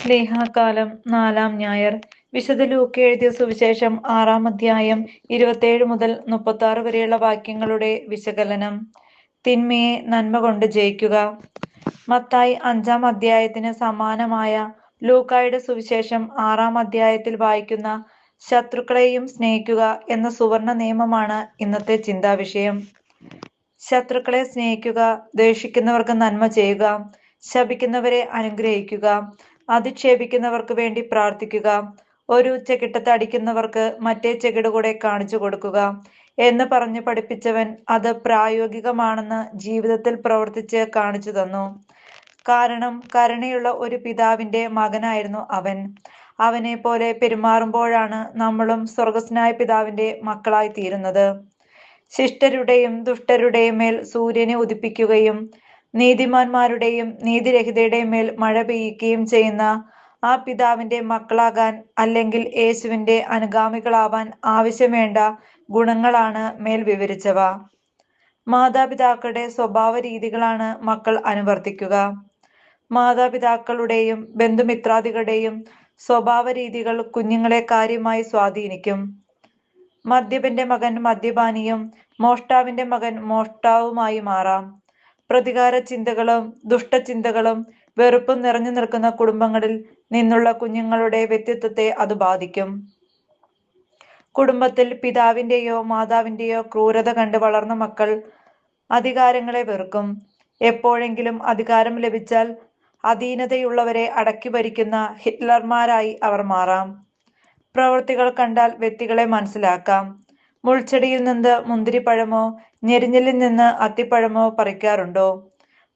സ്ലീഹാകാലം 4-ാം ഞായർ. വിശുദ്ധ ലൂക്കാ എഴുതിയ സുവിശേഷം 6-ാം അധ്യായം 27 മുതൽ 36 വരെയുള്ള വാക്യങ്ങളുടെ വിശകലനം. തിന്മയെ നന്മ കൊണ്ട് ജയിക്കുക. മത്തായി 5-ാം അധ്യായത്തിന് സമാനമായ ലൂക്കായുടെ സുവിശേഷം 6-ാം അധ്യായത്തിൽ വായിക്കുന്ന ശത്രുക്കളെയും സ്നേഹിക്കുക എന്ന സുവർണ നിയമമാണ് ഇന്നത്തെ ചിന്താവിഷയം. ശത്രുക്കളെ സ്നേഹിക്കുക, ദ്വേഷിക്കുന്നവർക്ക് നന്മ ചെയ്യുക, ശപിക്കുന്നവരെ അനുഗ്രഹിക്കുക, അധിക്ഷേപിക്കുന്നവർക്ക് വേണ്ടി പ്രാർത്ഥിക്കുക, ഒരു ചെകിട്ടത്ത് അടിക്കുന്നവർക്ക് മറ്റേ ചെകിട് കൂടെ കാണിച്ചു കൊടുക്കുക എന്ന് പറഞ്ഞ് പഠിപ്പിച്ചവൻ അത് പ്രായോഗികമാണെന്ന് ജീവിതത്തിൽ പ്രവർത്തിച്ച് കാണിച്ചു തന്നു. കാരണം കരുണയുള്ള ഒരു പിതാവിന്റെ മകനായിരുന്നു അവൻ. അവനെ പോലെ പെരുമാറുമ്പോഴാണ് നമ്മളും സ്വർഗസ്നായ പിതാവിന്റെ മക്കളായി തീരുന്നത്. ശിഷ്ടരുടെയും ദുഷ്ടരുടെയും മേൽ സൂര്യനെ ഉദിപ്പിക്കുകയും നീതിമാന്മാരുടെയും നീതിരഹിതരുടെയും മേൽ മഴ പെയ്യിക്കുകയും ചെയ്യുന്ന ആ പിതാവിന്റെ മക്കളാകാൻ, അല്ലെങ്കിൽ യേശുവിന്റെ അനുഗാമികളാവാൻ ആവശ്യം വേണ്ട ഗുണങ്ങളാണ് മേൽ വിവരിച്ചവ. മാതാപിതാക്കളുടെ സ്വഭാവ രീതികളാണ് മക്കൾ അനുവർത്തിക്കുക. മാതാപിതാക്കളുടെയും ബന്ധുമിത്രാദികളുടെയും സ്വഭാവ രീതികൾ കുഞ്ഞുങ്ങളെ കാര്യമായി സ്വാധീനിക്കും. മദ്യപന്റെ മകൻ മദ്യപാനിയും മോഷ്ടാവിന്റെ മകൻ മോഷ്ടാവുമായി മാറാം. പ്രതികാര ചിന്തകളും ദുഷ്ടചിന്തകളും വെറുപ്പും നിറഞ്ഞു നിൽക്കുന്ന കുടുംബങ്ങളിൽ നിന്നുള്ള കുഞ്ഞുങ്ങളുടെ വ്യക്തിത്വത്തെ അത് ബാധിക്കും. കുടുംബത്തിൽ പിതാവിന്റെയോ മാതാവിന്റെയോ ക്രൂരത കണ്ട് വളർന്ന മക്കൾ അധികാരങ്ങളെ വെറുക്കും. എപ്പോഴെങ്കിലും അധികാരം ലഭിച്ചാൽ അധീനതയുള്ളവരെ അടക്കി ഭരിക്കുന്ന ഹിറ്റ്ലർമാരായി അവർ മാറാം. പ്രവൃത്തികൾ കണ്ടാൽ വ്യക്തികളെ മനസ്സിലാക്കാം. മുൾച്ചെടിയിൽ നിന്ന് മുന്തിരിപ്പഴമോ ഞെരിഞ്ഞിലിൽ നിന്ന് അത്തിപ്പഴമോ പറിക്കാറുണ്ടോ?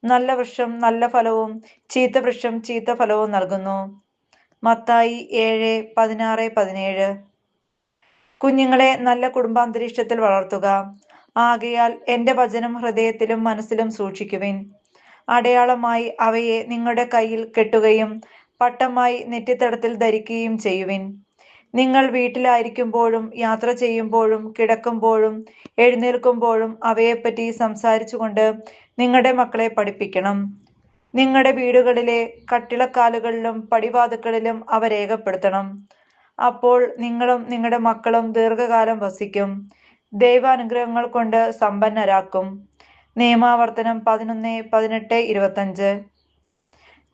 നല്ല വൃക്ഷം നല്ല ഫലവും ചീത്ത വൃക്ഷം ചീത്ത ഫലവും നൽകുന്നു. മത്തായി 7:16-17. കുഞ്ഞുങ്ങളെ നല്ല കുടുംബാന്തരീക്ഷത്തിൽ വളർത്തുക. ആകയാൽ എന്റെ വചനം ഹൃദയത്തിലും മനസ്സിലും സൂക്ഷിക്കുവിൻ. അടയാളമായി അവയെ നിങ്ങളുടെ കയ്യിൽ കെട്ടുകയും പട്ടമായി നെറ്റിത്തടത്തിൽ ധരിക്കുകയും ചെയ്യുവിൻ. നിങ്ങൾ വീട്ടിലായിരിക്കുമ്പോഴും യാത്ര ചെയ്യുമ്പോഴും കിടക്കുമ്പോഴും എഴുന്നേൽക്കുമ്പോഴും അവയെപ്പറ്റി സംസാരിച്ചുകൊണ്ട് നിങ്ങളുടെ മക്കളെ പഠിപ്പിക്കണം. നിങ്ങളുടെ വീടുകളിലെ കട്ടിളക്കാലുകളിലും പടിവാതിൽക്കലിലും അവ രേഖപ്പെടുത്തണം. അപ്പോൾ നിങ്ങളും നിങ്ങളുടെ മക്കളും ദീർഘകാലം വസിക്കും, ദൈവാനുഗ്രഹങ്ങൾ കൊണ്ട് സമ്പന്നരാക്കും. നിയമാവർത്തനം 11:18-25.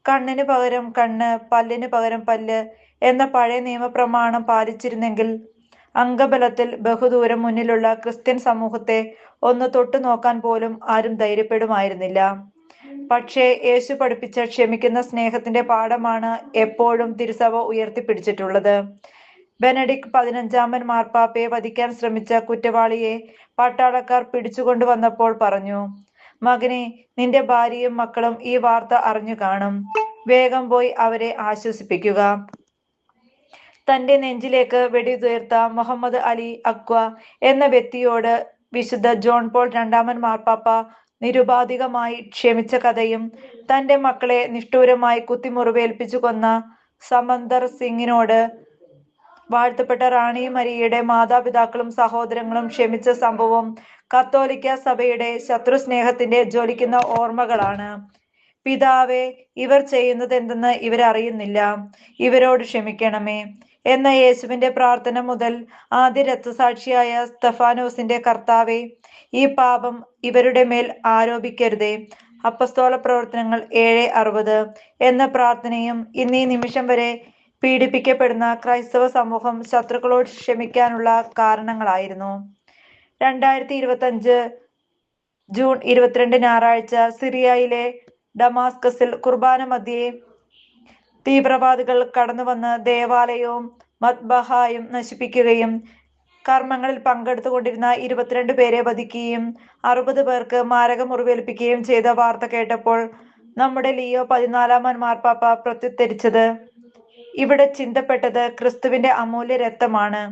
കണ്ണിന് പകരം കണ്ണ്, പല്ലിന് പകരം പല്ല് എന്ന പഴയ നിയമപ്രമാണം പാലിച്ചിരുന്നെങ്കിൽ അംഗബലത്തിൽ ബഹുദൂരം മുന്നിലുള്ള ക്രിസ്ത്യൻ സമൂഹത്തെ ഒന്ന് തൊട്ടു നോക്കാൻ പോലും ആരും ധൈര്യപ്പെടുമായിരുന്നില്ല. പക്ഷേ യേശു പഠിപ്പിച്ച ക്ഷമിക്കുന്ന സ്നേഹത്തിന്റെ പാഠമാണ് എപ്പോഴും തിരുസഭ ഉയർത്തിപ്പിടിച്ചിട്ടുള്ളത്. ബെനഡിക്ട് 15-ാമൻ മാർപ്പാപ്പയെ വധിക്കാൻ ശ്രമിച്ച കുറ്റവാളിയെ പട്ടാളക്കാർ പിടിച്ചുകൊണ്ടുവന്നപ്പോൾ പറഞ്ഞു, മകനെ, നിന്റെ ഭാര്യയും മക്കളും ഈ വാർത്ത അറിഞ്ഞു കാണും. വേഗം പോയി അവരെ ആശ്വസിപ്പിക്കുക. തന്റെ നെഞ്ചിലേക്ക് വെടിയുതിർത്ത മുഹമ്മദ് അലി അക്വ എന്ന വ്യക്തിയോട് വിശുദ്ധ ജോൺ പോൾ 2-ാമൻ മാർപ്പാപ്പ നിരുപാധികമായി ക്ഷമിച്ച കഥയും തന്റെ മക്കളെ നിഷ്ഠൂരമായി കുത്തിമുറിവേൽപ്പിച്ചു കൊന്ന സമന്തർ സിംഗിനോട് വാഴ്ത്തപ്പെട്ട റാണി മരിയയുടെ മാതാപിതാക്കളും സഹോദരങ്ങളും ക്ഷമിച്ച സംഭവം കത്തോലിക്ക സഭയുടെ ശത്രുസ്നേഹത്തിന്റെ ജ്വലിക്കുന്ന ഓർമ്മകളാണ്. പിതാവേ, ഇവർ ചെയ്യുന്നത് എന്തെന്ന് ഇവരറിയുന്നില്ല, ഇവരോട് ക്ഷമിക്കണമേ എന്ന യേശുവിന്റെ പ്രാർത്ഥന മുതൽ ആദ്യ രക്തസാക്ഷിയായ സ്തഫാനോസിന്റെ കർത്താവേ, ഈ പാപം ഇവരുടെ മേൽ ആരോപിക്കരുതേ, അപ്പസ്തോല പ്രവർത്തനങ്ങൾ 7:60 എന്ന പ്രാർത്ഥനയും ഇന്നീ നിമിഷം വരെ പീഡിപ്പിക്കപ്പെടുന്ന ക്രൈസ്തവ സമൂഹം ശത്രുക്കളോട് ക്ഷമിക്കാനുള്ള കാരണങ്ങളായിരുന്നു. 2025 ജൂൺ 22 ഞായറാഴ്ച സിറിയയിലെ ഡമാസ്കസിൽ കുർബാന മധ്യേ തീവ്രവാദികൾ കടന്നുവന്ന് ദേവാലയവും മദ്ബഹായും നശിപ്പിക്കുകയും കർമ്മങ്ങളിൽ പങ്കെടുത്തുകൊണ്ടിരുന്ന 22 പേരെ വധിക്കുകയും 60 പേർക്ക് മാരക മുറിവേൽപ്പിക്കുകയും ചെയ്ത വാർത്ത കേട്ടപ്പോൾ നമ്മുടെ ലിയോ 14-ാമൻ മാർപ്പാപ്പ പ്രത്യുത്തരിച്ചത്, ഇവിടെ ചിന്തപ്പെട്ടത് ക്രിസ്തുവിന്റെ അമൂല്യ രക്തമാണ്.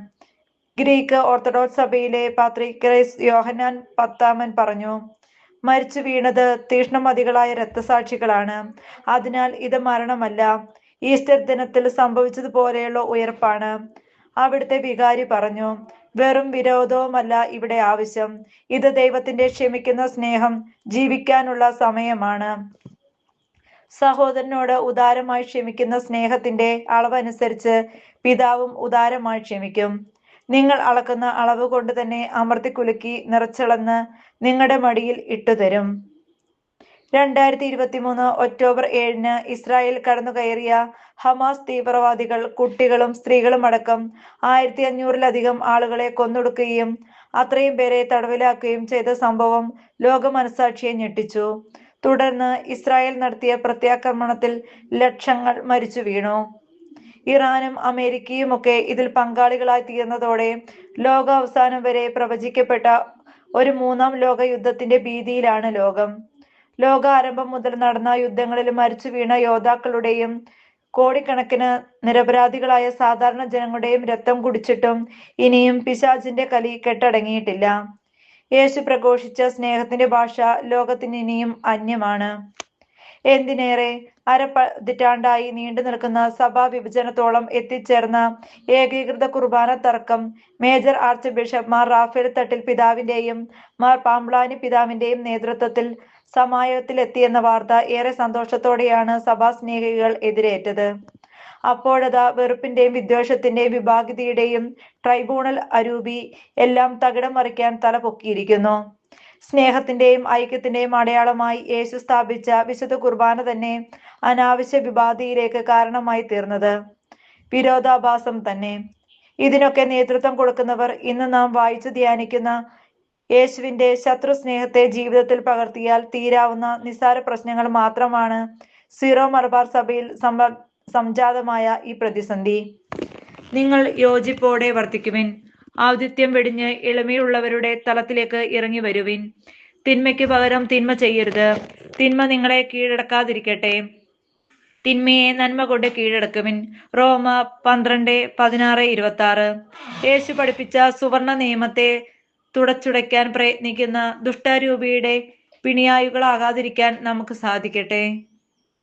ഗ്രീക്ക് ഓർത്തഡോക്സ് സഭയിലെ പാത്രിയർക്കീസ് യോഹന്നാൻ 10-ാമൻ പറഞ്ഞു, മരിച്ചു വീണത് തീക്ഷ്ണമതികളായ രക്തസാക്ഷികളാണ്. അതിനാൽ ഇത് മരണമല്ല, ഈസ്റ്റർ ദിനത്തിൽ സംഭവിച്ചതുപോലെയുള്ള ഉയർപ്പാണ്. അവിടുത്തെ വികാരി പറഞ്ഞു, വെറും വിരോധവുമല്ല ഇവിടെ ആവശ്യം, ഇത് ദൈവത്തിന്റെ ക്ഷമിക്കുന്ന സ്നേഹം ജീവിക്കാനുള്ള സമയമാണ്. സഹോദരനോട് ഉദാരമായി ക്ഷമിക്കുന്ന സ്നേഹത്തിന്റെ അളവനുസരിച്ച് പിതാവും ഉദാരമായി ക്ഷമിക്കും. നിങ്ങൾ അളക്കുന്ന അളവ് കൊണ്ട് തന്നെ അമർത്തി കുലുക്കി നിറച്ചളന്ന് നിങ്ങളുടെ മടിയിൽ ഇട്ടുതരും. 2023 ഒക്ടോബർ 7 ഇസ്രായേൽ കടന്നുകയറിയ ഹമാസ് തീവ്രവാദികൾ കുട്ടികളും സ്ത്രീകളും അടക്കം 1500-ലധികം ആളുകളെ കൊന്നൊടുക്കുകയും അത്രയും പേരെ തടവിലാക്കുകയും ചെയ്ത സംഭവം ലോക മനസാക്ഷിയെ ഞെട്ടിച്ചു. തുടർന്ന് ഇസ്രായേൽ നടത്തിയ പ്രത്യാക്രമണത്തിൽ ലക്ഷങ്ങൾ മരിച്ചു വീണു. ഇറാനും അമേരിക്കയുമൊക്കെ ഇതിൽ പങ്കാളികളായി തീർന്നതോടെ ലോകാവസാനം വരെ പ്രവചിക്കപ്പെട്ട ഒരു മൂന്നാം ലോക യുദ്ധത്തിന്റെ ഭീതിയിലാണ് ലോകം. ലോകാരംഭം മുതൽ നടന്ന യുദ്ധങ്ങളിൽ മരിച്ചു വീണ യോദ്ധാക്കളുടെയും കോടിക്കണക്കിന് നിരപരാധികളായ സാധാരണ ജനങ്ങളുടെയും രക്തം കുടിച്ചിട്ടും ഇനിയും പിശാചിന്റെ കലി കെട്ടടങ്ങിയിട്ടില്ല. യേശു പ്രഘോഷിച്ച സ്നേഹത്തിന്റെ ഭാഷ ലോകത്തിന് ഇനിയും അന്യമാണ്. എന്തിനേറെ അരപതിറ്റാണ്ടായി നീണ്ടു നിൽക്കുന്ന സഭാ വിഭജനത്തോളം എത്തിച്ചേർന്ന ഏകീകൃത കുർബാന തർക്കം major archbishop Mar Raphael Thattil പിതാവിന്റെയും മാർ പാംബ്ലാനി പിതാവിന്റെയും നേതൃത്വത്തിൽ സമായത്തിലെത്തിയെന്ന വാർത്ത ഏറെ സന്തോഷത്തോടെയാണ് സഭാസ്നേഹികൾ എതിരേറ്റത്. അപ്പോഴതാ വെറുപ്പിന്റെയും വിദ്വേഷത്തിന്റെയും വിഭാഗീയതയുടെയും ട്രൈബ്യൂണൽ അരൂപി എല്ലാം തകിടം മറിക്കാൻ തല പൊക്കിയിരിക്കുന്നു. സ്നേഹത്തിന്റെയും ഐക്യത്തിന്റെയും അടയാളമായി യേശു സ്ഥാപിച്ച വിശുദ്ധ കുർബാന തന്നെ അനാവശ്യ വിഭാതിയിലേക്ക് കാരണമായി തീർന്നത് വിരോധാഭാസം തന്നെ. ഇതിനൊക്കെ നേതൃത്വം കൊടുക്കുന്നവർ ഇന്ന് നാം വായിച്ചു ധ്യാനിക്കുന്ന യേശുവിന്റെ ശത്രു സ്നേഹത്തെ ജീവിതത്തിൽ പകർത്തിയാൽ തീരാവുന്ന നിസ്സാര പ്രശ്നങ്ങൾ മാത്രമാണ് സീറോ മലബാർ സഭയിൽ സംജാതമായ ഈ പ്രതിസന്ധി. നിങ്ങൾ യോജിപ്പോടെ വർത്തിക്കുവിൻ. ഔദിത്യം വെടിഞ്ഞ് എളിമയുള്ളവരുടെ തലത്തിലേക്ക് ഇറങ്ങി വരുവിൻ. തിന്മയ്ക്ക് പകരം തിന്മ ചെയ്യരുത്. തിന്മ നിങ്ങളെ കീഴടക്കാതിരിക്കട്ടെ. തിന്മയെ നന്മ കൊണ്ട് കീഴടക്കുവിൻ. റോമ 12:16-26. യേശു പഠിപ്പിച്ച സുവർണ നിയമത്തെ തുടച്ചുടയ്ക്കാൻ പ്രയത്നിക്കുന്ന ദുഷ്ടാരൂപിയുടെ പിണിയായുകളാകാതിരിക്കാൻ നമുക്ക് സാധിക്കട്ടെ.